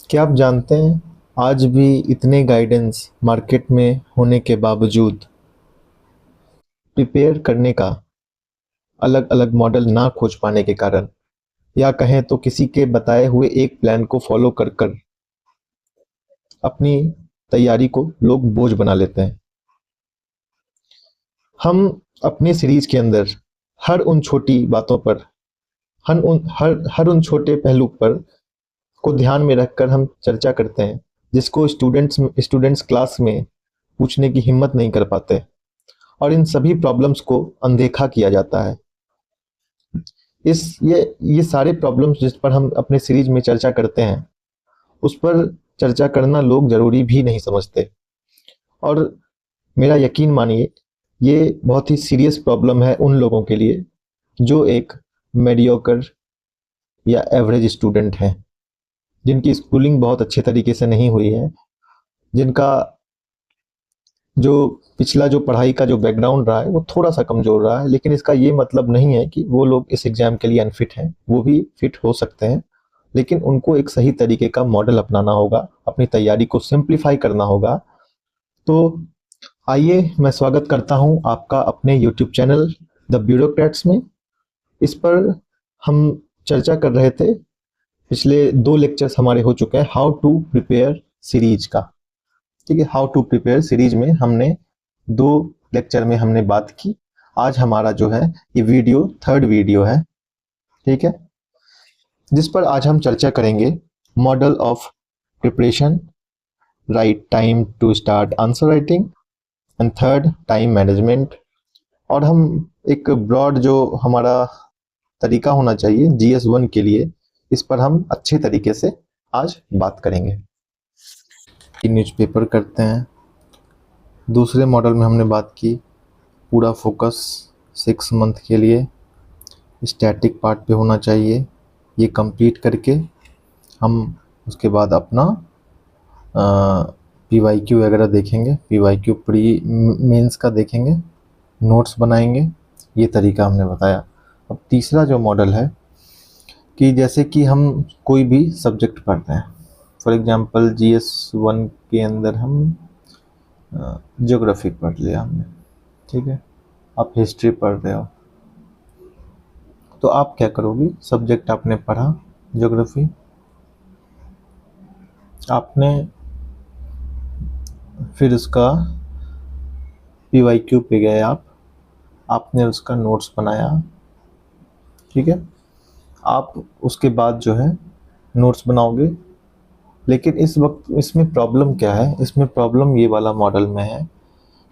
क्या आप जानते हैं, आज भी इतने गाइडेंस मार्केट में होने के बावजूद प्रिपेयर करने का अलग अलग मॉडल ना खोज पाने के कारण, या कहें तो किसी के बताए हुए एक प्लान को फॉलो कर कर अपनी तैयारी को लोग बोझ बना लेते हैं। हम अपने सीरीज के अंदर हर उन छोटी बातों पर, हर उन छोटे पहलू पर को ध्यान में रखकर हम चर्चा करते हैं, जिसको स्टूडेंट्स क्लास में पूछने की हिम्मत नहीं कर पाते, और इन सभी प्रॉब्लम्स को अनदेखा किया जाता है। इस ये सारे प्रॉब्लम्स जिस पर हम अपने सीरीज में चर्चा करते हैं, उस पर चर्चा करना लोग ज़रूरी भी नहीं समझते। और मेरा यकीन मानिए, ये बहुत ही सीरियस प्रॉब्लम है उन लोगों के लिए जो एक मीडियोकर या एवरेज स्टूडेंट हैं, जिनकी स्कूलिंग बहुत अच्छे तरीके से नहीं हुई है, जिनका जो पिछला जो पढ़ाई का जो बैकग्राउंड रहा है वो थोड़ा-सा कमज़ोर रहा है। लेकिन इसका ये मतलब नहीं है कि वो लोग इस एग्ज़ाम के लिए अनफिट हैं, वो भी फिट हो सकते हैं। लेकिन उनको एक सही तरीके का मॉडल अपनाना होगा, अपनी तैयारी को सिंप्लीफाई करना होगा। तो आइए मैं स्वागत करता हूँ आपका अपने यूट्यूब चैनल द ब्यूरोक्रेट्स में। इस पर हम चर्चा कर रहे थे, पिछले 2 लेक्चर्स हमारे हो चुके हैं हाउ टू प्रिपेयर सीरीज का। ठीक है, हाउ टू प्रिपेयर सीरीज में हमने 2 लेक्चर में हमने बात की। आज हमारा जो है ये वीडियो थर्ड वीडियो है। ठीक है, जिस पर आज हम चर्चा करेंगे model of preparation, right time to start answer writing, and third time management. और हम एक ब्रॉड जो हमारा तरीका होना चाहिए GS1 के लिए, इस पर हम अच्छे तरीके से आज बात करेंगे। न्यूज़पेपर करते हैं। दूसरे मॉडल में हमने बात की पूरा फोकस 6 मंथ के लिए स्टैटिक पार्ट पे होना चाहिए। ये कंप्लीट करके हम उसके बाद अपना PYQ वगैरह देखेंगे, PYQ प्री मेंस का देखेंगे, नोट्स बनाएंगे। ये तरीका हमने बताया। अब तीसरा जो मॉडल है कि जैसे कि हम कोई भी सब्जेक्ट पढ़ते हैं, फॉर एग्जांपल GS1 के अंदर हम ज्योग्राफी पढ़ लिया हमने। ठीक है, आप हिस्ट्री पढ़ रहे हो, तो आप क्या करोगे? सब्जेक्ट आपने पढ़ा ज्योग्राफी, आपने फिर उसका PYQ पे गए, आपने उसका नोट्स बनाया। ठीक है, आप उसके बाद जो है नोट्स बनाओगे। लेकिन इस वक्त इसमें प्रॉब्लम क्या है? इसमें प्रॉब्लम ये वाला मॉडल में है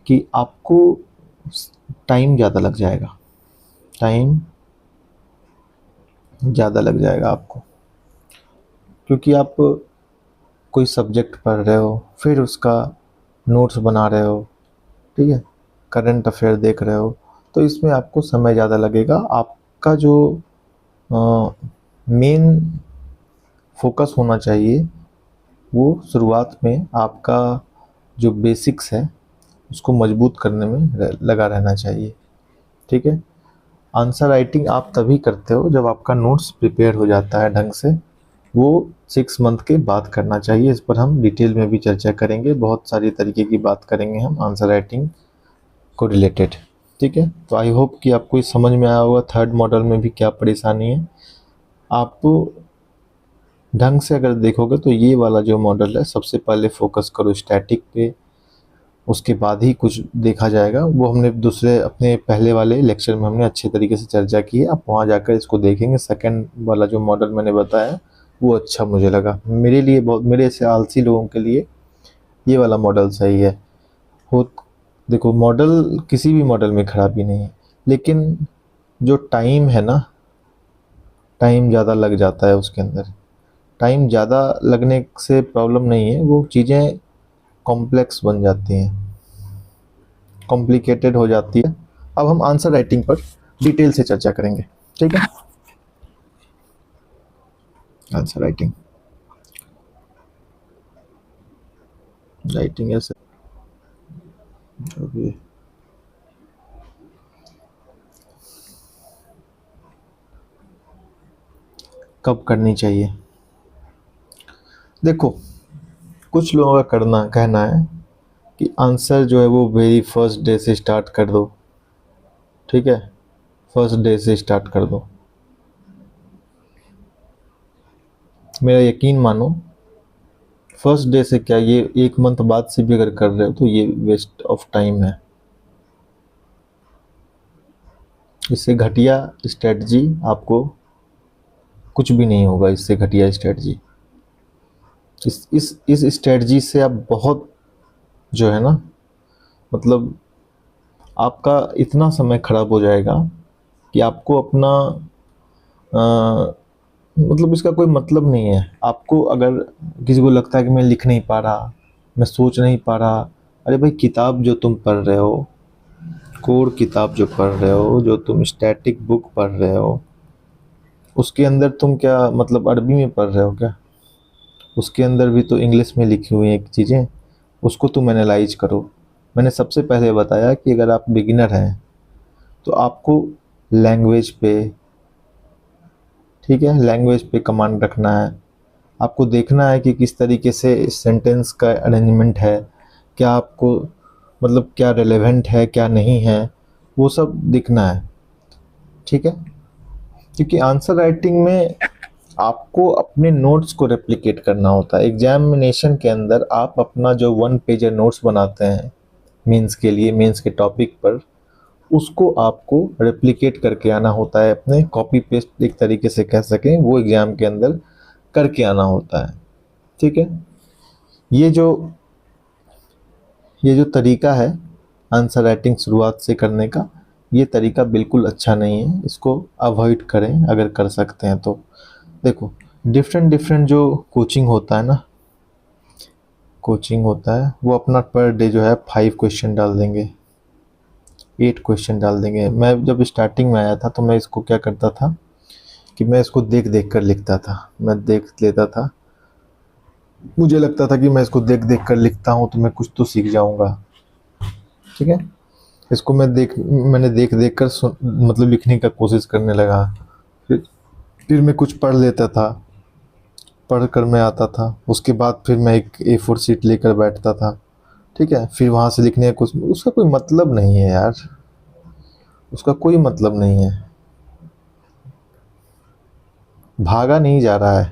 कि आपको टाइम ज़्यादा लग जाएगा, टाइम ज़्यादा लग जाएगा आपको, क्योंकि आप कोई सब्जेक्ट पढ़ रहे हो, फिर उसका नोट्स बना रहे हो। ठीक है, करंट अफेयर देख रहे हो, तो इसमें आपको समय ज़्यादा लगेगा। आपका जो मेन फोकस होना चाहिए वो शुरुआत में आपका जो बेसिक्स है उसको मजबूत करने में लगा रहना चाहिए। ठीक है, आंसर राइटिंग आप तभी करते हो जब आपका नोट्स प्रिपेयर हो जाता है ढंग से। वो 6 मंथ के बाद करना चाहिए। इस पर हम डिटेल में भी चर्चा करेंगे, बहुत सारी तरीके की बात करेंगे हम आंसर राइटिंग को रिलेटेड। ठीक है, तो आई होप कि आपको ये समझ में आया होगा थर्ड मॉडल में भी क्या परेशानी है। आप ढंग से अगर देखोगे तो ये वाला जो मॉडल है, सबसे पहले फोकस करो स्टैटिक पे, उसके बाद ही कुछ देखा जाएगा। वो हमने दूसरे अपने पहले वाले लेक्चर में हमने अच्छे तरीके से चर्चा की है, आप वहाँ जाकर इसको देखेंगे। सेकंड वाला जो मॉडल मैंने बताया वो अच्छा मुझे लगा, मेरे लिए बहुत, मेरे से आलसी लोगों के लिए ये वाला मॉडल सही है। हो, देखो मॉडल किसी भी मॉडल में खराबी नहीं है, लेकिन जो टाइम है ना, टाइम ज़्यादा लग जाता है उसके अंदर। टाइम ज़्यादा लगने से प्रॉब्लम नहीं है, वो चीज़ें कॉम्प्लेक्स बन जाती हैं, कॉम्प्लिकेटेड हो जाती है। अब हम आंसर राइटिंग पर डिटेल से चर्चा करेंगे। ठीक है, आंसर राइटिंग, राइटिंग ऐसे अभी कब करनी चाहिए? देखो, कुछ लोगों का करना कहना है कि आंसर जो है वो वेरी फर्स्ट डे से स्टार्ट कर दो, ठीक है, फर्स्ट डे से स्टार्ट कर दो। मेरा यकीन मानो, फर्स्ट डे से क्या, ये 1 मंथ बाद से भी अगर कर रहे हो तो ये वेस्ट ऑफ टाइम है। इससे घटिया स्ट्रेटजी आपको कुछ भी नहीं होगा। इससे घटिया स्ट्रेटजी, इस स्ट्रेटजी से आप बहुत जो है ना, मतलब आपका इतना समय खराब हो जाएगा कि आपको अपना मतलब इसका कोई मतलब नहीं है। आपको अगर किसी को लगता है कि मैं लिख नहीं पा रहा, मैं सोच नहीं पा रहा, अरे भाई किताब जो तुम पढ़ रहे हो, कोर किताब जो पढ़ रहे हो, जो तुम स्टैटिक बुक पढ़ रहे हो, उसके अंदर तुम क्या मतलब अरबी में पढ़ रहे हो क्या? उसके अंदर भी तो इंग्लिश में लिखी हुई हैं चीज़ें, उसको तुम एनालाइज करो। मैंने सबसे पहले बताया कि अगर आप बिगिनर हैं तो आपको लैंग्वेज पे, ठीक है, लैंग्वेज पे कमांड रखना है। आपको देखना है कि किस तरीके से सेंटेंस का अरेंजमेंट है, क्या आपको मतलब क्या रेलेवेंट है क्या नहीं है, वो सब दिखना है, ठीक है। क्योंकि आंसर राइटिंग में आपको अपने नोट्स को रेप्लिकेट करना होता है। एग्जामिनेशन के अंदर आप अपना जो 1 पेजर नोट्स बनाते हैं मेंस के लिए, मेंस के टॉपिक पर, उसको आपको रेप्लिकेट करके आना होता है, अपने कॉपी पेस्ट एक तरीके से कह सकें, वो एग्ज़ाम के अंदर करके आना होता है, ठीक है। ये जो ये जो तरीका है आंसर राइटिंग शुरुआत से करने का, ये तरीका बिल्कुल अच्छा नहीं है, इसको अवॉइड करें अगर कर सकते हैं तो। देखो, डिफरेंट डिफरेंट जो कोचिंग होता है ना, कोचिंग होता है वो अपना पर डे जो है 5 क्वेश्चन डाल देंगे, 8 क्वेश्चन डाल देंगे। मैं जब स्टार्टिंग में आया था तो मैं इसको क्या करता था कि मैं इसको देख देख कर लिखता था, मैं देख लेता था, मुझे लगता था कि मैं इसको देख देख कर लिखता हूँ तो मैं कुछ तो सीख जाऊँगा, ठीक है। इसको मैंने देख देख कर मतलब लिखने का कोशिश करने लगा। फिर फिर मैं कुछ पढ़ लेता था, पढ़ कर मैं आता था, उसके बाद फिर मैं एक A4 शीट लेकर बैठता था, ठीक है। फिर वहाँ से लिखने का कुछ, उसका कोई मतलब नहीं है यार, उसका कोई मतलब नहीं है। भागा नहीं जा रहा है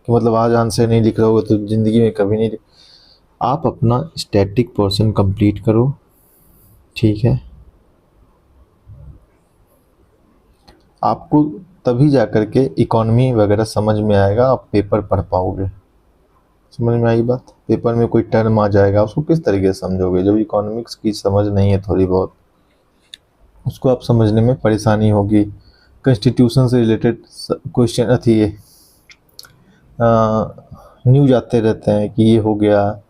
कि मतलब आज आंसर नहीं लिख रहे होगे तो ज़िंदगी में कभी नहीं। आप अपना स्टैटिक पोर्शन कंप्लीट करो, ठीक है। आपको तभी जा कर के इकोनॉमी वगैरह समझ में आएगा, आप पेपर पढ़ पाओगे। समझ में आई बात? पेपर में कोई टर्म आ जाएगा, उसको किस तरीके से समझोगे जब इकोनॉमिक्स की समझ नहीं है थोड़ी बहुत, उसको आप समझने में परेशानी होगी। कॉन्स्टिट्यूशन से रिलेटेड क्वेश्चन अथी न्यूज आते रहते हैं कि ये हो गया,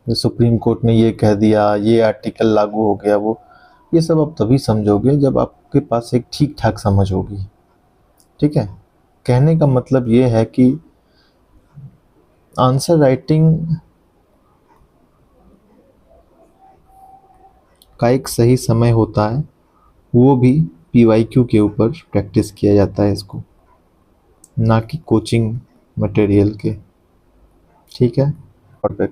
सुप्रीम कोर्ट ने ये कह दिया, ये आर्टिकल लागू हो गया, वो ये सब आप तभी समझोगे जब आपके पास एक ठीक ठाक समझ होगी, ठीक है। कहने का मतलब ये है कि आंसर राइटिंग का एक सही समय होता है, वो भी PYQ के ऊपर प्रैक्टिस किया जाता है इसको, ना कि कोचिंग मटेरियल के, ठीक है। और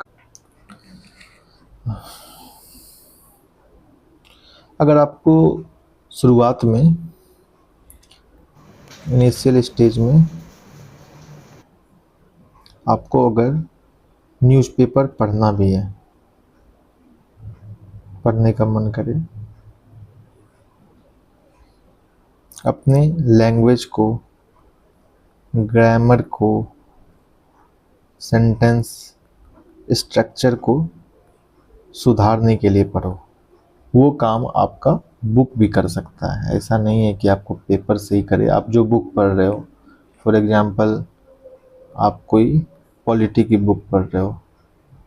अगर आपको शुरुआत में इनिशियल स्टेज में आपको अगर न्यूज़पेपर पढ़ना भी है, पढ़ने का मन करे, अपने लैंग्वेज को, ग्रामर को, सेंटेंस स्ट्रक्चर को सुधारने के लिए पढ़ो। वो काम आपका बुक भी कर सकता है, ऐसा नहीं है कि आपको पेपर से ही करे। आप जो बुक पढ़ रहे हो, फॉर एग्जांपल आप कोई पॉलिटी की बुक पढ़ रहे हो,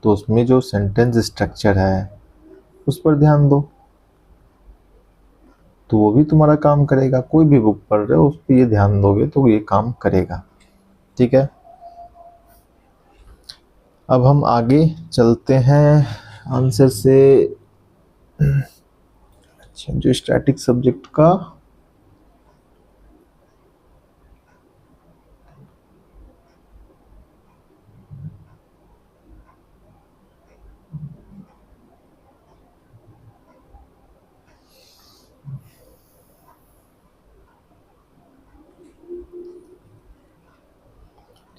तो उसमें जो सेंटेंस स्ट्रक्चर है उस पर ध्यान दो, तो वो भी तुम्हारा काम करेगा। कोई भी बुक पढ़ रहे हो उस पर ये ध्यान दोगे तो ये काम करेगा, ठीक है। अब हम आगे चलते हैं आंसर से। अच्छा, जो स्टैटिक सब्जेक्ट का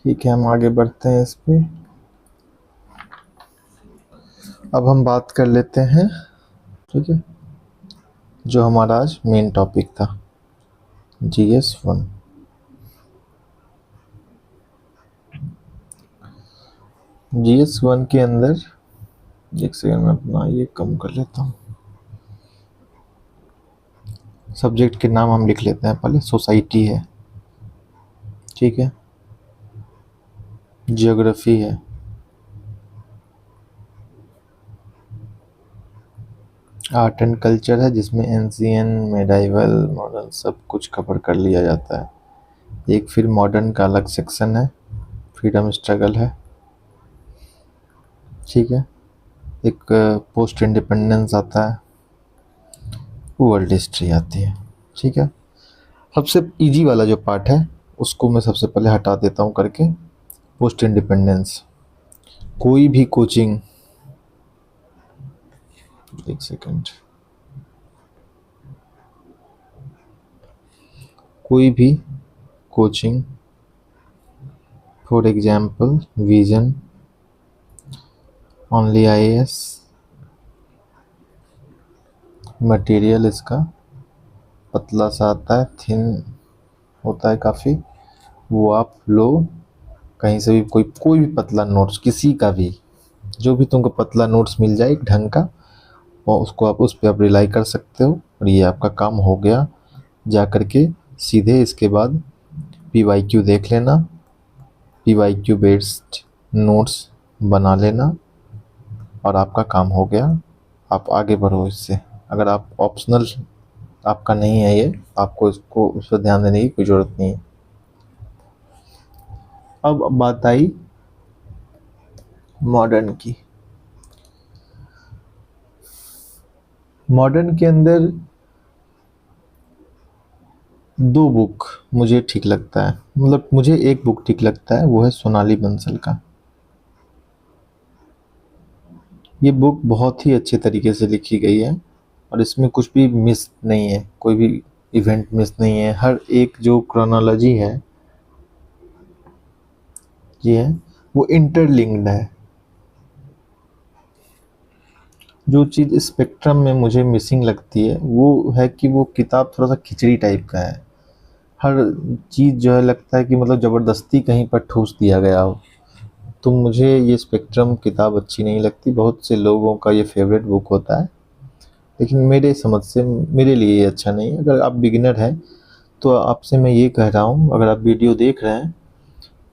ठीक है, हम आगे बढ़ते हैं इस पे। अब हम बात कर लेते हैं, ठीक है, जो हमारा आज मेन टॉपिक था, GS1। GS1 के अंदर, एक सेकंड में अपना ये कम कर लेता हूँ। सब्जेक्ट के नाम हम लिख लेते हैं पहले। सोसाइटी है, ठीक है, जियोग्राफी है, आर्ट एंड कल्चर है जिसमें एंशिएंट, मेडाइवल, मॉडर्न सब कुछ कवर कर लिया जाता है। एक फिर मॉडर्न का अलग सेक्शन है, फ्रीडम स्ट्रगल है, ठीक है। एक पोस्ट इंडिपेंडेंस आता है, वर्ल्ड हिस्ट्री आती है, ठीक है। सबसे इजी वाला जो पार्ट है उसको मैं सबसे पहले हटा देता हूँ करके, पोस्ट इंडिपेंडेंस। कोई भी कोचिंग, एक सेकंड, कोई भी coaching, for example vision, only IAS, material इसका पतला सा आता है, थिन होता है काफ़ी, वो आप लो कहीं से भी, कोई भी पतला नोट्स, किसी का भी, जो भी तुमको पतला नोट्स मिल जाए एक ढंग का, और उसको आप उस पर आप रिलाई कर सकते हो, और ये आपका काम हो गया। जा कर के सीधे इसके बाद PYQ देख लेना, PYQ बेस्ड नोट्स बना लेना, और आपका काम हो गया। आप आगे बढ़ो इससे। अगर आप ऑप्शनल आपका नहीं है ये, आपको इसको उस पर ध्यान देने की कोई ज़रूरत नहीं है। अब बात आई मॉडर्न की। मॉडर्न के अंदर दो बुक मुझे ठीक लगता है, मतलब मुझे एक बुक ठीक लगता है, वो है सोनाली बंसल का। ये बुक बहुत ही अच्छे तरीके से लिखी गई है, और इसमें कुछ भी मिस नहीं है, कोई भी इवेंट मिस नहीं है। हर एक जो क्रोनोलॉजी है ये है, वो इंटरलिंक्ड है। जो चीज़ स्पेक्ट्रम में मुझे मिसिंग लगती है वो है कि वो किताब थोड़ा सा खिचड़ी टाइप का है। हर चीज़ जो है लगता है कि मतलब ज़बरदस्ती कहीं पर ठूस दिया गया हो, तो मुझे ये स्पेक्ट्रम किताब अच्छी नहीं लगती। बहुत से लोगों का ये फेवरेट बुक होता है, लेकिन मेरे समझ से मेरे लिए ये अच्छा नहीं है। अगर आप बिगिनर हैं तो आपसे मैं ये कह रहा हूँ, अगर आप वीडियो देख रहे हैं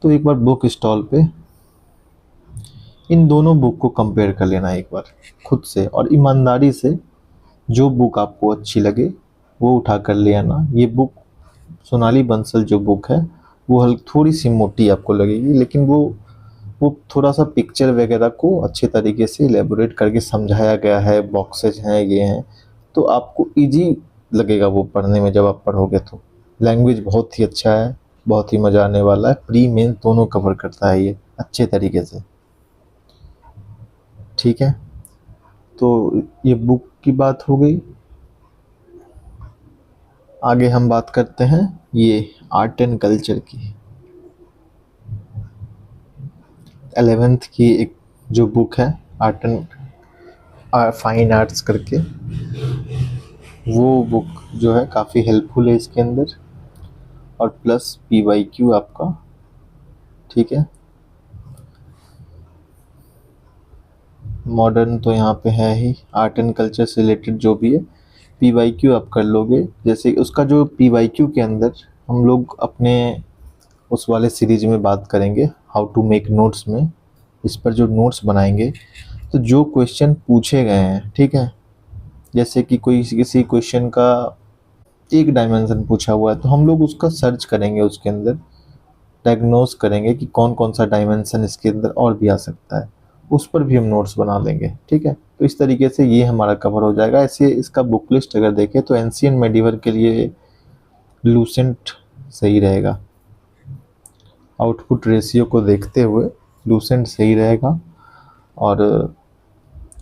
तो एक बार बुक स्टॉल पे इन दोनों बुक को कंपेयर कर लेना एक बार खुद से, और ईमानदारी से जो बुक आपको अच्छी लगे वो उठा कर ले आना। ये बुक सोनाली बंसल जो बुक है वो थोड़ी सी मोटी आपको लगेगी, लेकिन वो थोड़ा सा पिक्चर वगैरह को अच्छे तरीके से एलेबोरेट करके समझाया गया है, बॉक्सेज हैं, ये हैं, तो आपको इजी लगेगा वो पढ़ने में। जब आप पढ़ोगे तो लैंग्वेज बहुत ही अच्छा है, बहुत ही मज़ा आने वाला है। प्री मेन दोनों कवर करता है ये अच्छे तरीके से, ठीक है। तो ये बुक की बात हो गई। आगे हम बात करते हैं ये आर्ट एंड कल्चर की। 11th की एक जो बुक है आर्ट एंड फाइन आर्ट्स करके, वो बुक जो है काफ़ी हेल्पफुल है इसके अंदर, और प्लस PYQ आपका, ठीक है। मॉडर्न तो यहाँ पे है ही, आर्ट एंड कल्चर से रिलेटेड जो भी है PYQ आप कर लोगे। जैसे उसका जो PYQ के अंदर हम लोग अपने उस वाले सीरीज में बात करेंगे, हाउ टू मेक नोट्स में, इस पर जो नोट्स बनाएंगे, तो जो क्वेश्चन पूछे गए हैं, ठीक है, जैसे कि कोई किसी क्वेश्चन का एक डायमेंशन पूछा हुआ है तो हम लोग उसका सर्च करेंगे, उसके अंदर डायग्नोस करेंगे कि कौन कौन सा डायमेंशन इसके अंदर और भी आ सकता है, उस पर भी हम नोट्स बना लेंगे, ठीक है। तो इस तरीके से ये हमारा कवर हो जाएगा। ऐसे इसका बुक लिस्ट अगर देखें तो एंशिएंट मेडिवल के लिए लूसेंट सही रहेगा, आउटपुट रेशियो को देखते हुए लूसेंट सही रहेगा, और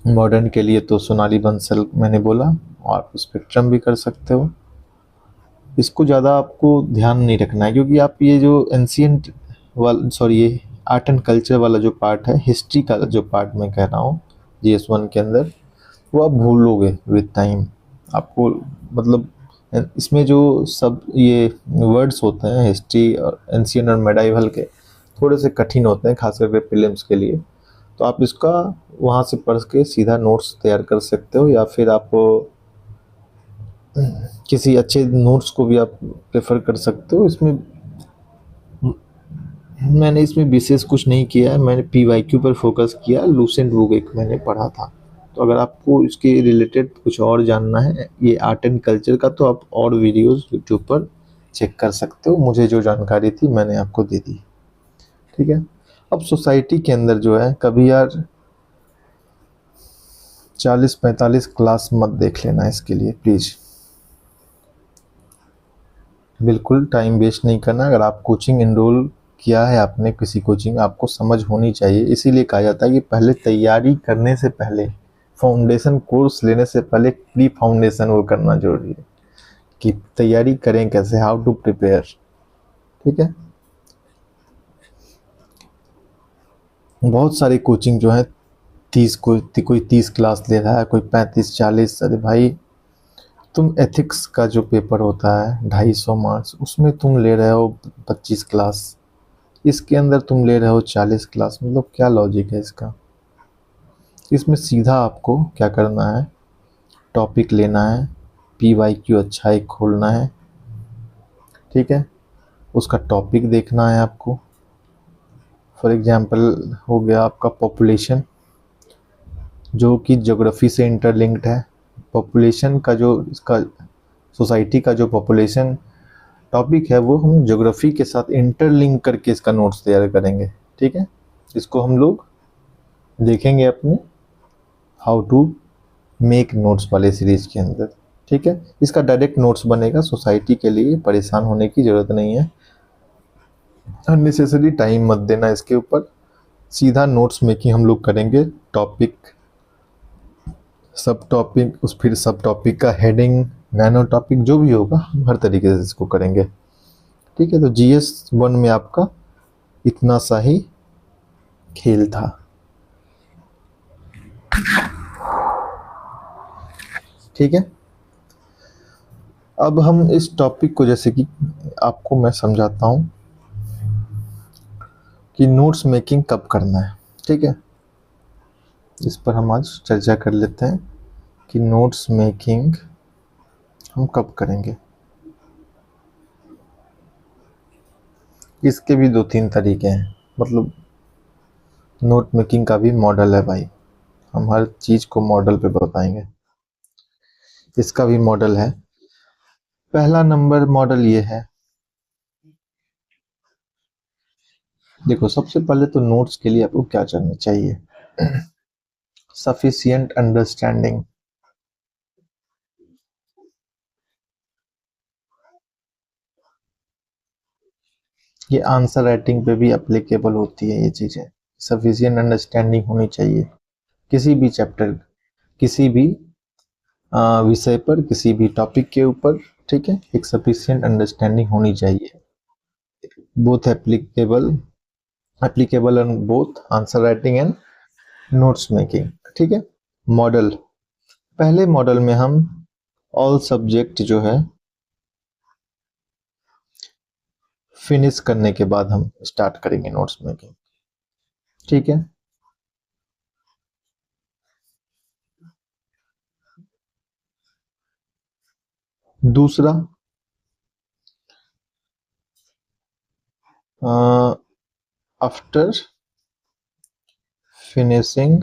मॉडर्न के लिए तो सोनाली बंसल मैंने बोला, और स्पेक्ट्रम भी कर सकते हो। इसको ज़्यादा आपको ध्यान नहीं रखना है, क्योंकि आप ये जो एंशिएंट सॉरी, ये आर्ट एंड कल्चर वाला जो पार्ट है, हिस्ट्री का जो पार्ट मैं कह रहा हूँ GS1 के अंदर, वो आप भूलोगे विद टाइम। आपको मतलब इसमें जो सब ये वर्ड्स होते हैं हिस्ट्री और एंशियंट और मेडाइवल के, थोड़े से कठिन होते हैं खास करके प्रीलिम्स के लिए। तो आप इसका वहाँ से पढ़ के सीधा नोट्स तैयार कर सकते हो, या फिर आप किसी अच्छे नोट्स को भी आप प्रेफर कर सकते हो। इसमें मैंने इसमें विशेष कुछ नहीं किया है, मैंने PYQ पर फोकस किया। लूसेंट बुक एक मैंने पढ़ा था। तो अगर आपको इसके रिलेटेड कुछ और जानना है ये आर्ट एंड कल्चर का, तो आप और वीडियोस यूट्यूब पर चेक कर सकते हो। मुझे जो जानकारी थी मैंने आपको दे दी, ठीक है। अब सोसाइटी के अंदर जो है, कभी यार 40-45 क्लास मत देख लेना इसके लिए प्लीज़, बिल्कुल टाइम वेस्ट नहीं करना। अगर आप कोचिंग इनरोल किया है आपने किसी कोचिंग, आपको समझ होनी चाहिए। इसीलिए कहा जाता है कि पहले तैयारी करने से पहले, फाउंडेशन कोर्स लेने से पहले प्री फाउंडेशन वो करना जरूरी है कि तैयारी करें कैसे, हाउ टू प्रिपेयर, ठीक है। बहुत सारे कोचिंग जो है 30 कोई 30 क्लास ले रहा है, कोई 35-40। अरे भाई, तुम एथिक्स का जो पेपर होता है 250 मार्क्स, उसमें तुम ले रहे हो 25 क्लास, इसके अंदर तुम ले रहे हो 40 क्लास। मतलब क्या लॉजिक है इसका। इसमें सीधा आपको क्या करना है, टॉपिक लेना है, PYQ अच्छा एक खोलना है, ठीक है। उसका टॉपिक देखना है आपको। फॉर एग्जांपल हो गया आपका पॉपुलेशन, जो कि ज्योग्राफी से इंटरलिंक्ड है। पॉपुलेशन का जो इसका सोसाइटी का जो पॉपुलेशन टॉपिक है, वो हम ज्योग्राफी के साथ इंटरलिंक करके इसका नोट्स तैयार करेंगे, ठीक है। इसको हम लोग देखेंगे अपने हाउ टू मेक नोट्स वाले सीरीज के अंदर, ठीक है। इसका डायरेक्ट नोट्स बनेगा सोसाइटी के लिए, परेशान होने की ज़रूरत नहीं है। अननेसेसरी टाइम मत देना इसके ऊपर, सीधा नोट्स मेकिंग हम लोग करेंगे। टॉपिक, सब टॉपिक, उस फिर सब टॉपिक का हेडिंग, नैनो टॉपिक जो भी होगा हम हर तरीके से इसको करेंगे, ठीक है। तो GS1 में आपका इतना सा ही खेल था, ठीक है। अब हम इस टॉपिक को, जैसे कि आपको मैं समझाता हूँ कि नोट्स मेकिंग कब करना है, ठीक है। इस पर हम आज चर्चा कर लेते हैं कि नोट्स मेकिंग हम कब करेंगे। इसके भी 2-3 तरीके हैं, मतलब नोट मेकिंग का भी मॉडल है भाई, हम हर चीज़ को मॉडल पे बताएंगे। इसका भी मॉडल है। पहला नंबर मॉडल ये है, देखो सबसे पहले तो नोट्स के लिए आपको क्या करना चाहिए, सफिशिएंट अंडरस्टैंडिंग। ये आंसर राइटिंग पे भी एप्लीकेबल होती है ये चीज़ें। सफिशिएंट अंडरस्टैंडिंग होनी चाहिए किसी भी चैप्टर, किसी भी विषय पर, किसी भी टॉपिक के ऊपर, ठीक है। एक सफिशिएंट अंडरस्टैंडिंग होनी चाहिए। Both applicable on both answer writing and notes making, ठीक है। मॉडल, पहले मॉडल में हम ऑल सब्जेक्ट जो है फिनिश करने के बाद हम स्टार्ट करेंगे नोट्स मेकिंग, ठीक है। दूसरा, after finishing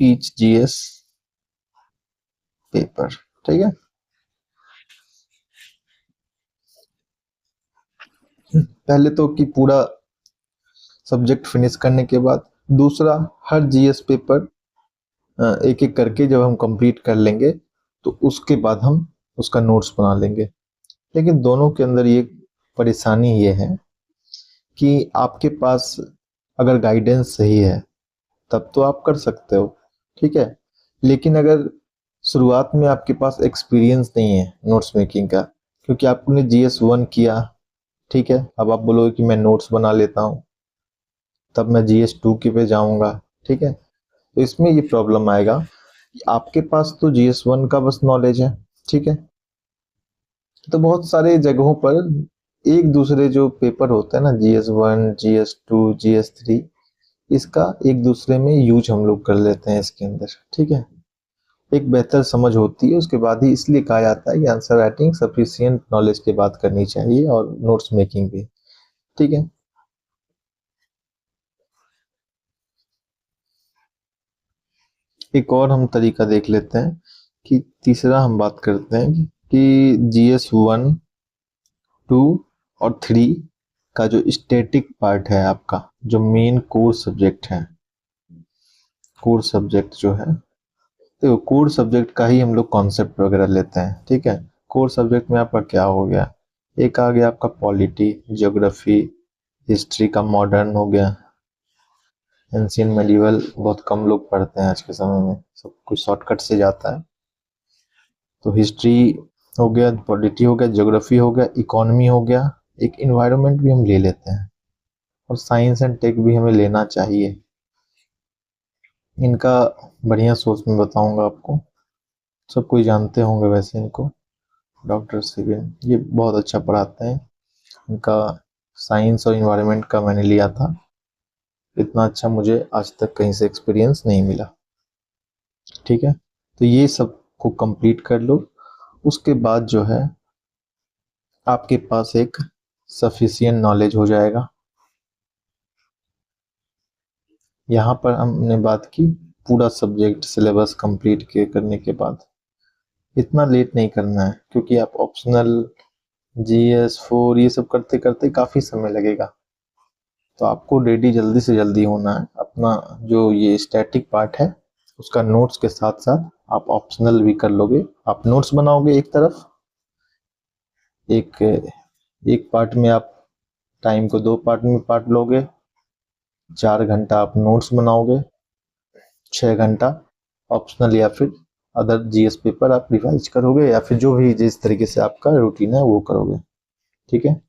each GS paper, ठीक है। पहले तो कि पूरा सब्जेक्ट फिनिश करने के बाद, दूसरा हर GS पेपर एक एक करके जब हम कंप्लीट कर लेंगे तो उसके बाद हम उसका नोट्स बना लेंगे। लेकिन दोनों के अंदर ये परेशानी ये है कि आपके पास अगर गाइडेंस सही है तब तो आप कर सकते हो, ठीक है। लेकिन अगर शुरुआत में आपके पास एक्सपीरियंस नहीं है नोट्स मेकिंग का, क्योंकि आपने GS1 किया, ठीक है। अब आप बोलोगे कि मैं नोट्स बना लेता हूँ, तब मैं GS2 के पे जाऊँगा, ठीक है। तो इसमें ये प्रॉब्लम आएगा कि आपके पास तो GS1 का बस नॉलेज है, ठीक है। तो बहुत सारे जगहों पर एक दूसरे जो पेपर होता है ना, GS1, GS2, GS3, इसका एक दूसरे में यूज हम लोग कर लेते हैं इसके अंदर, ठीक है। एक बेहतर समझ होती है उसके बाद ही, इसलिए कहा जाता है कि आंसर राइटिंग सफिशिएंट नॉलेज के बाद करनी चाहिए, और नोट्स मेकिंग भी, ठीक है। एक और हम तरीका देख लेते हैं कि तीसरा हम बात करते हैं कि GS1, 2 और 3 का जो स्टैटिक पार्ट है आपका, जो मेन कोर सब्जेक्ट है, कोर सब्जेक्ट जो है, तो कोर सब्जेक्ट का ही हम लोग कॉन्सेप्ट वगैरह लेते हैं, ठीक है। कोर सब्जेक्ट में आपका क्या हो गया, एक आ गया आपका पॉलिटी, ज्योग्राफी, हिस्ट्री का मॉडर्न हो गया, एंशियंट मेडिवल बहुत कम लोग पढ़ते हैं आज के समय में, सब कुछ शॉर्टकट से जाता है। तो हिस्ट्री हो गया, पॉलिटी हो गया, ज्योग्राफी हो गया, इकोनॉमी हो गया, एक इन्वायरमेंट भी हम ले लेते हैं, और साइंस एंड टेक भी हमें लेना चाहिए। इनका बढ़िया सोच में बताऊंगा आपको, सब कोई जानते होंगे वैसे इनको, डॉक्टर सिविन ये बहुत अच्छा पढ़ाते हैं। इनका साइंस और इन्वायरमेंट का मैंने लिया था, इतना अच्छा मुझे आज तक कहीं से एक्सपीरियंस नहीं मिला, ठीक है। तो ये सब को कंप्लीट कर लो, उसके बाद जो है आपके पास एक सफिशिएंट नॉलेज हो जाएगा। यहाँ पर हमने बात की पूरा सब्जेक्ट सिलेबस कंप्लीट के करने के बाद, इतना लेट नहीं करना है, क्योंकि आप ऑप्शनल, GS4 ये सब करते करते काफ़ी समय लगेगा। तो आपको रेडी जल्दी से जल्दी होना है। अपना जो ये स्टैटिक पार्ट है उसका नोट्स के साथ साथ आप ऑप्शनल भी कर लोगे। आप नोट्स बनाओगे एक तरफ, एक एक पार्ट में आप टाइम को 2 पार्ट में बांट लोगे, 4 घंटा आप नोट्स बनाओगे, 6 घंटा ऑप्शनल या फिर अदर GS पेपर आप रिवाइज करोगे, या फिर जो भी जिस तरीके से आपका रूटीन है वो करोगे, ठीक है।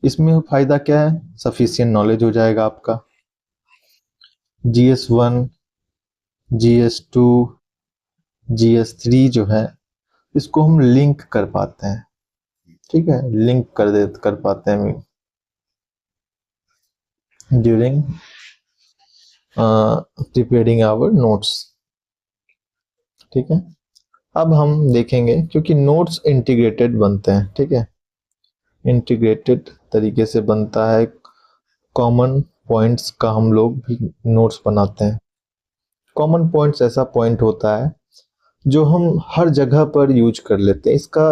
इसमें फायदा क्या है, सफिशिएंट नॉलेज हो जाएगा आपका। GS1, GS2, GS3 जो है इसको हम लिंक कर पाते हैं, ठीक है, लिंक कर पाते हैं ड्यूरिंग प्रिपेयरिंग आवर नोट्स, ठीक है। अब हम देखेंगे, क्योंकि नोट्स इंटीग्रेटेड बनते हैं, ठीक है, इंटीग्रेटेड तरीके से बनता है, कॉमन पॉइंट्स का हम लोग भी नोट्स बनाते हैं। कॉमन पॉइंट्स ऐसा पॉइंट होता है जो हम हर जगह पर यूज कर लेते हैं। इसका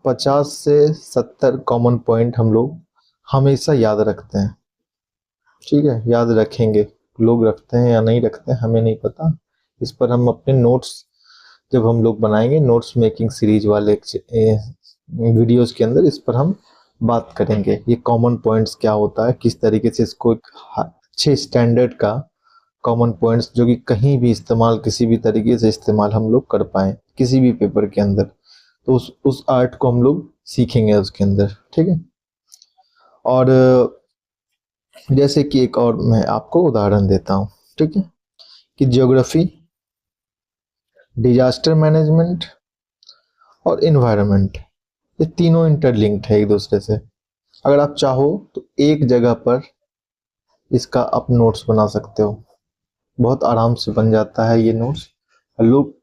50 से 70 कॉमन पॉइंट हम लोग हमेशा याद रखते हैं, ठीक है, याद रखेंगे। लोग रखते हैं या नहीं रखते हैं हमें नहीं पता, इस पर हम अपने नोट्स जब हम लोग बनाएंगे नोट्स मेकिंग सीरीज वाले वीडियोस के अंदर, इस पर हम बात करेंगे ये कॉमन पॉइंट्स क्या होता है, किस तरीके से इसको एक अच्छे स्टैंडर्ड का कॉमन पॉइंट्स जो कि कहीं भी इस्तेमाल, किसी भी तरीके से इस्तेमाल हम लोग कर पाए किसी भी पेपर के अंदर, तो उस आर्ट को हम लोग सीखेंगे उसके अंदर, ठीक है। और जैसे कि एक और मैं आपको उदाहरण देता हूँ, ठीक है, कि ज्योग्राफी, डिजास्टर मैनेजमेंट और इन्वायरमेंट, ये तीनों इंटरलिंक्ड है एक दूसरे से। अगर आप चाहो तो एक जगह पर इसका आप नोट्स बना सकते हो, बहुत आराम से बन जाता है ये नोट्स। लोग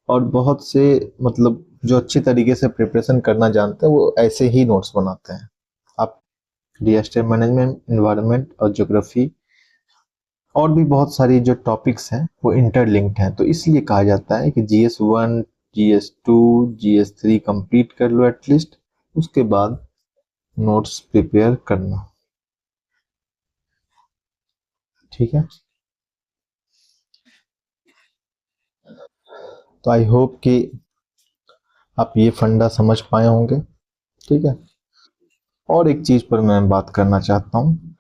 और बहुत से मतलब जो अच्छी तरीके से प्रिपरेशन करना जानते हैं वो ऐसे ही नोट्स बनाते हैं। आप डिजास्टर मैनेजमेंट, इन्वायरमेंट और ज्योग्राफी और भी बहुत सारी जो टॉपिक्स हैं वो इंटरलिंक्ड हैं, तो इसलिए कहा जाता है कि GS1, GS2, GS3 कंप्लीट कर लो एटलीस्ट, उसके बाद नोट्स प्रिपेयर करना, ठीक है। तो आई होप कि आप ये फंडा समझ पाए होंगे, ठीक है। और एक चीज पर मैं बात करना चाहता हूँ,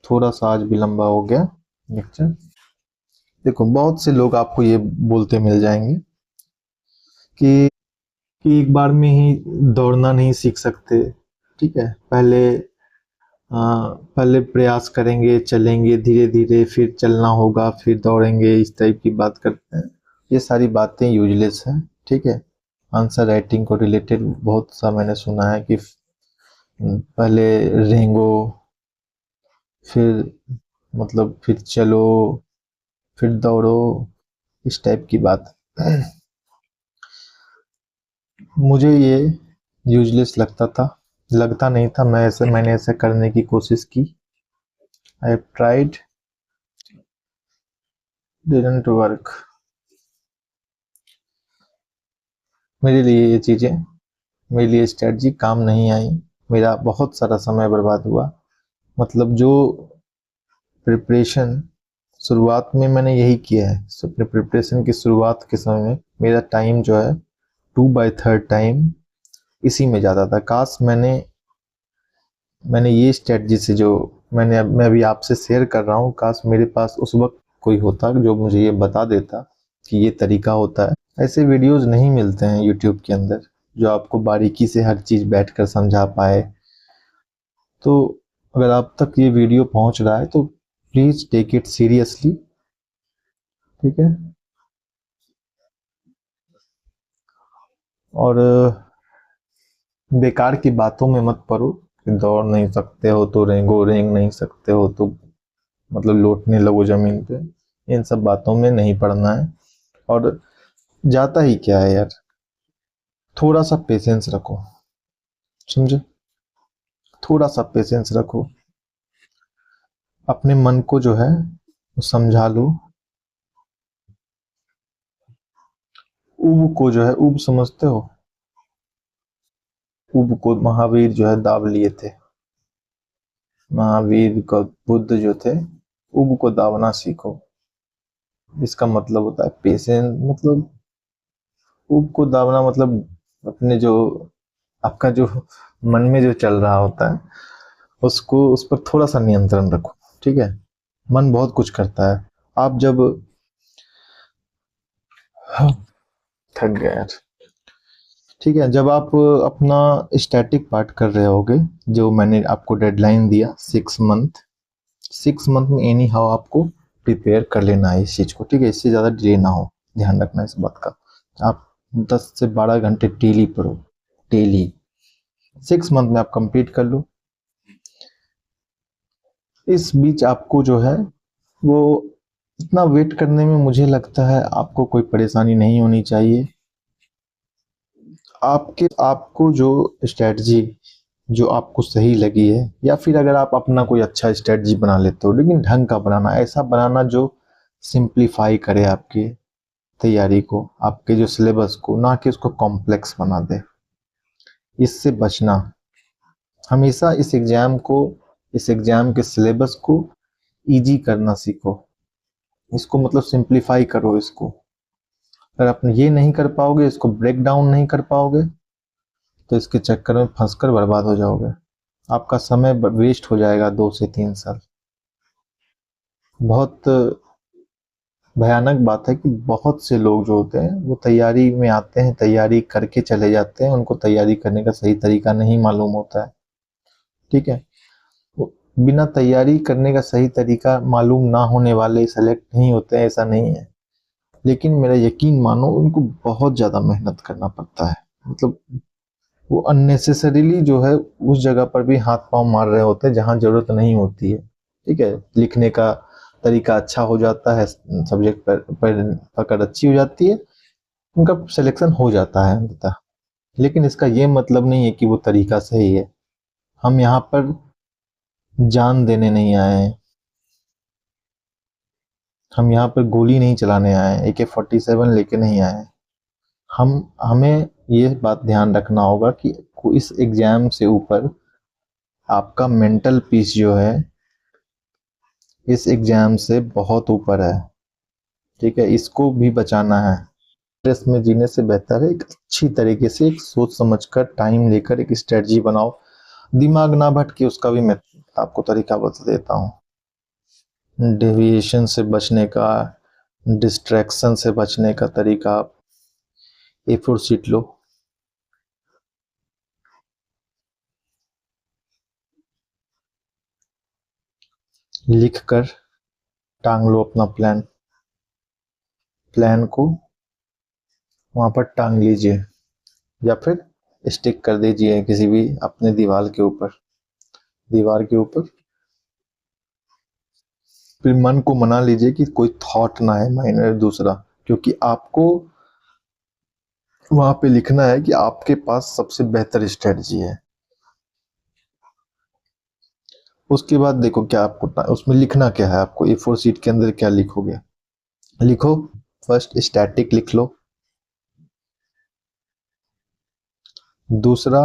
थोड़ा सा आज भी लंबा हो गया लेक्चर, देखो बहुत से लोग आपको ये बोलते मिल जाएंगे कि एक बार में ही दौड़ना नहीं सीख सकते। ठीक है, पहले प्रयास करेंगे, चलेंगे धीरे धीरे, फिर चलना होगा, फिर दौड़ेंगे, इस टाइप की बात करते हैं। ये सारी बातें यूजलेस हैं। ठीक है, आंसर राइटिंग को रिलेटेड बहुत सा मैंने सुना है कि पहले रेंगो, फिर फिर चलो, फिर दौड़ो, इस टाइप की बात। मुझे ये यूजलेस लगता नहीं था। मैंने ऐसा करने की कोशिश की। I tried, didn't work. मेरे लिए ये चीजें, मेरे लिए स्ट्रेटजी काम नहीं आई। मेरा बहुत सारा समय बर्बाद हुआ। जो प्रिपरेशन शुरुआत में मैंने यही किया है। अपने प्रिपरेशन की शुरुआत के समय में मेरा टाइम जो है 2/3 टाइम इसी में जाता था। काश मैंने ये स्ट्रेटजी से जो मैं अभी आपसे शेयर कर रहा हूँ, काश मेरे पास उस वक्त कोई होता जो मुझे ये बता देता कि ये तरीका होता है। ऐसे वीडियोस नहीं मिलते हैं यूट्यूब के अंदर जो आपको बारीकी से हर चीज बैठकर समझा पाए। तो अगर आप तक ये वीडियो पहुंच रहा है तो प्लीज टेक इट सीरियसली। ठीक है, और बेकार की बातों में मत पड़ो कि दौड़ नहीं सकते हो तो रेंगो, रेंग नहीं सकते हो तो लौटने लगो जमीन पे। इन सब बातों में नहीं पड़ना है। और जाता ही क्या है यार, थोड़ा सा पेशेंस रखो, समझे? थोड़ा सा पेशेंस रखो, अपने मन को जो है वो समझा लो। ऊब को जो है, ऊब समझते हो? ऊब को महावीर जो है दाब लिए थे। महावीर का बुद्ध जो थे, ऊब को दावना सीखो। इसका मतलब होता है पेशेंस। ऊब को दावना अपने जो आपका जो मन में जो चल रहा होता है उसको, उस पर थोड़ा सा नियंत्रण रखो। ठीक है, मन बहुत कुछ करता है। आप जब थक गए यार। ठीक है, जब आप अपना स्टैटिक पार्ट कर रहे होगे, जो मैंने आपको डेडलाइन दिया 6 मंथ, 6 मंथ में एनी हाउ आपको प्रिपेयर कर लेना है इस चीज को। ठीक है, इससे ज्यादा डिले ना हो, ध्यान रखना इस बात का। आप 10 से 12 घंटे डेली पढ़ो, डेली। 6 मंथ में आप कंप्लीट कर लो। इस बीच आपको जो है वो इतना वेट करने में मुझे लगता है आपको कोई परेशानी नहीं होनी चाहिए। आपको जो स्ट्रेटजी जो आपको सही लगी है, या फिर अगर आप अपना कोई अच्छा स्ट्रेटजी बना लेते हो, लेकिन ढंग का बनाना, ऐसा बनाना जो सिंप्लीफाई करे आपकी तैयारी को, आपके जो सिलेबस को, ना कि उसको कॉम्प्लेक्स बना दे। इससे बचना। हमेशा इस एग्जाम के सिलेबस को इजी करना सीखो। इसको सिंप्लीफाई करो इसको। अगर आप ये नहीं कर पाओगे, इसको ब्रेक डाउन नहीं कर पाओगे, तो इसके चक्कर में फंसकर बर्बाद हो जाओगे। आपका समय वेस्ट हो जाएगा 2 से 3 साल। बहुत भयानक बात है कि बहुत से लोग जो होते हैं वो तैयारी में आते हैं, तैयारी करके चले जाते हैं, उनको तैयारी करने का सही तरीका नहीं मालूम होता है। ठीक है, वो बिना तैयारी करने का सही तरीका मालूम ना होने वाले सेलेक्ट नहीं होते हैं, ऐसा नहीं है। लेकिन मेरा यकीन मानो, उनको बहुत ज्यादा मेहनत करना पड़ता है। वो अननेसेसरीली जो है उस जगह पर भी हाथ पांव मार रहे होते हैं जहां जरूरत नहीं होती है। ठीक है, लिखने का तरीका अच्छा हो जाता है, सब्जेक्ट पर पकड़ अच्छी हो जाती है, उनका सिलेक्शन हो जाता है अंततः। लेकिन इसका ये मतलब नहीं है कि वो तरीका सही है। हम यहाँ पर जान देने नहीं आए हैं, हम यहाँ पर गोली नहीं चलाने आए हैं, AK-47 लेके नहीं आए हैं। हमें ये बात ध्यान रखना होगा कि इस एग्जाम से ऊपर आपका मेंटल पीस जो है इस एग्जाम से बहुत ऊपर है। ठीक है, इसको भी बचाना है। स्ट्रेस में जीने से बेहतर है एक अच्छी तरीके से, एक सोच समझकर, टाइम लेकर एक स्ट्रेटजी बनाओ। दिमाग ना भटके, उसका भी मैं आपको तरीका बता देता हूँ। डेविएशन से बचने का, डिस्ट्रैक्शन से बचने का तरीका, आप A4 शीट लो, लिख कर टांग लो अपना प्लान को वहां पर टांग लीजिए या फिर स्टिक कर दीजिए किसी भी अपने दीवार के ऊपर। फिर मन को मना लीजिए कि कोई थॉट ना है माइनर दूसरा, क्योंकि आपको वहां पे लिखना है कि आपके पास सबसे बेहतर स्ट्रेटजी है। उसके बाद देखो क्या आपको उसमें लिखना क्या है, आपको A4 शीट के अंदर क्या लिखोगे। लिखो, फर्स्ट स्टैटिक लिख लो, दूसरा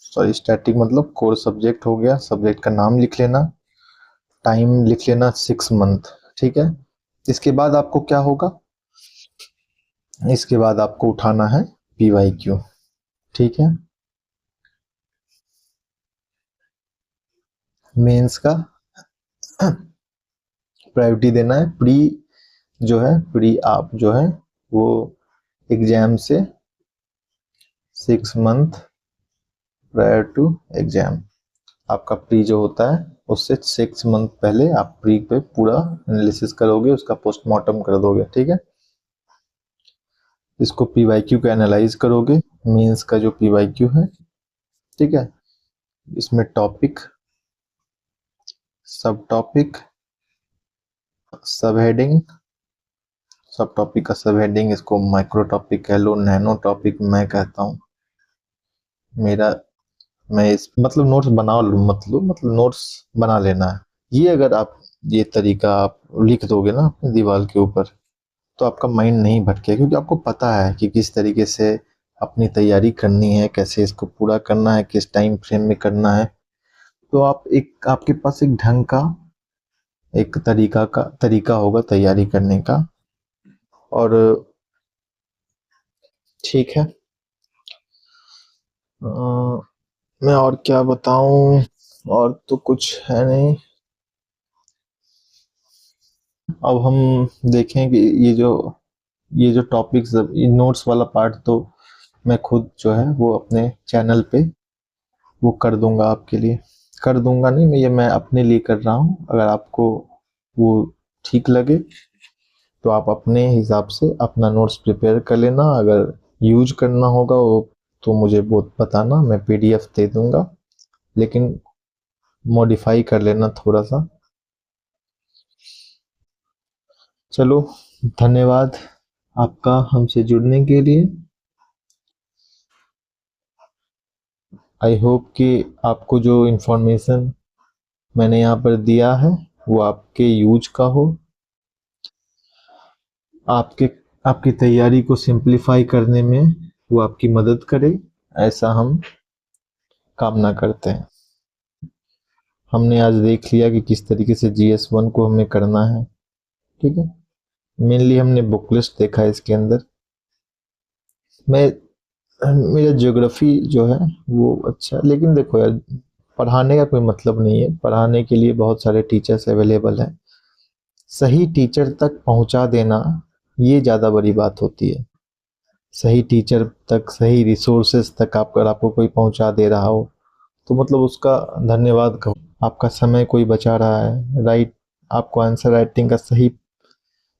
सॉरी स्टैटिक मतलब कोर सब्जेक्ट हो गया, सब्जेक्ट का नाम लिख लेना, टाइम लिख लेना 6 मंथ। ठीक है, इसके बाद आपको क्या होगा, इसके बाद आपको उठाना है PYQ। ठीक है, मेंस का प्रायोरिटी देना है। प्री आप जो है वो एग्जाम से 6 मंथ प्रायर टू एग्जाम, आपका प्री जो होता है उससे 6 मंथ पहले आप प्री पे पूरा एनालिसिस करोगे, उसका पोस्टमार्टम कर दोगे। ठीक है, इसको PYQ का एनालाइज करोगे, मेंस का जो PYQ है। ठीक है, इसमें टॉपिक, सब टॉपिक, सब हेडिंग, सब टॉपिक का सब हेडिंग, इसको माइक्रो टॉपिक कह लो, नैनो टॉपिक मैं कहता हूँ। मेरा मैं इस मतलब नोट्स बना लूँ, मतलब नोट्स बना लेना है। ये अगर आप ये तरीका आप लिख दोगे ना अपनी दीवार के ऊपर, तो आपका माइंड नहीं भटकेगा, क्योंकि आपको पता है कि किस तरीके से अपनी तैयारी करनी है, कैसे इसको पूरा करना है, किस टाइम फ्रेम में करना है। तो आपके पास एक ढंग का एक तरीका होगा तैयारी करने का। और ठीक है, मैं और क्या बताऊं, और तो कुछ है नहीं। अब हम देखें कि ये जो टॉपिक्स, ये नोट्स वाला पार्ट तो मैं खुद जो है वो अपने चैनल पे वो कर दूंगा आपके लिए, कर दूंगा नहीं, मैं अपने लिए कर रहा हूँ। अगर आपको वो ठीक लगे तो आप अपने हिसाब से अपना नोट्स प्रिपेयर कर लेना। अगर यूज करना होगा वो तो मुझे बहुत बताना, मैं PDF दे दूंगा, लेकिन मॉडिफाई कर लेना थोड़ा सा। चलो, धन्यवाद आपका हमसे जुड़ने के लिए। आई होप कि आपको जो इन्फॉर्मेशन मैंने यहाँ पर दिया है वो आपके यूज का हो, आपके आपकी तैयारी को सिंप्लीफाई करने में वो आपकी मदद करे, ऐसा हम कामना करते हैं। हमने आज देख लिया कि किस तरीके से GS1 को हमें करना है। ठीक है, मेनली हमने बुक लिस्ट देखा है इसके अंदर। मैं मेरा ज्योग्राफी जो है वो अच्छा, लेकिन देखो यार, पढ़ाने का कोई मतलब नहीं है, पढ़ाने के लिए बहुत सारे टीचर्स अवेलेबल हैं, सही टीचर तक पहुंचा देना ये ज़्यादा बड़ी बात होती है। सही टीचर तक, सही रिसोर्सेज तक अगर आपको कोई पहुंचा दे रहा हो तो मतलब उसका धन्यवाद कहो। आपका समय कोई बचा रहा है, आपको आंसर राइटिंग का सही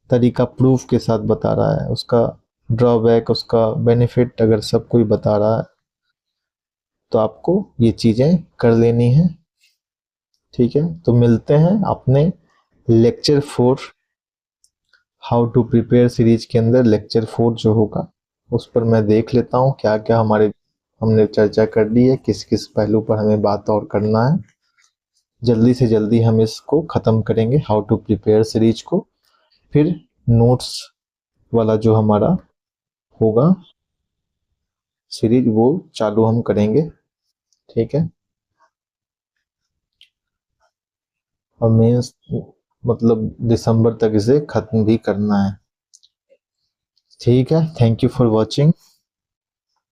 तरीका प्रूफ के साथ बता रहा है, उसका ड्रॉबैक, उसका बेनिफिट अगर सब कोई बता रहा है तो आपको ये चीज़ें कर लेनी है। ठीक है, तो मिलते हैं अपने lecture 4 how to prepare series के अंदर। लेक्चर 4 जो होगा उस पर मैं देख लेता हूँ क्या क्या हमने चर्चा कर ली है, किस किस पहलू पर हमें बात और करना है। जल्दी से जल्दी हम इसको ख़त्म करेंगे हाउ टू प्रिपेयर सीरीज को, फिर नोट्स वाला जो हमारा होगा सीरीज वो चालू हम करेंगे। ठीक है, और मेंस मतलब दिसंबर तक इसे खत्म भी करना है। ठीक है, थैंक यू फॉर वॉचिंग।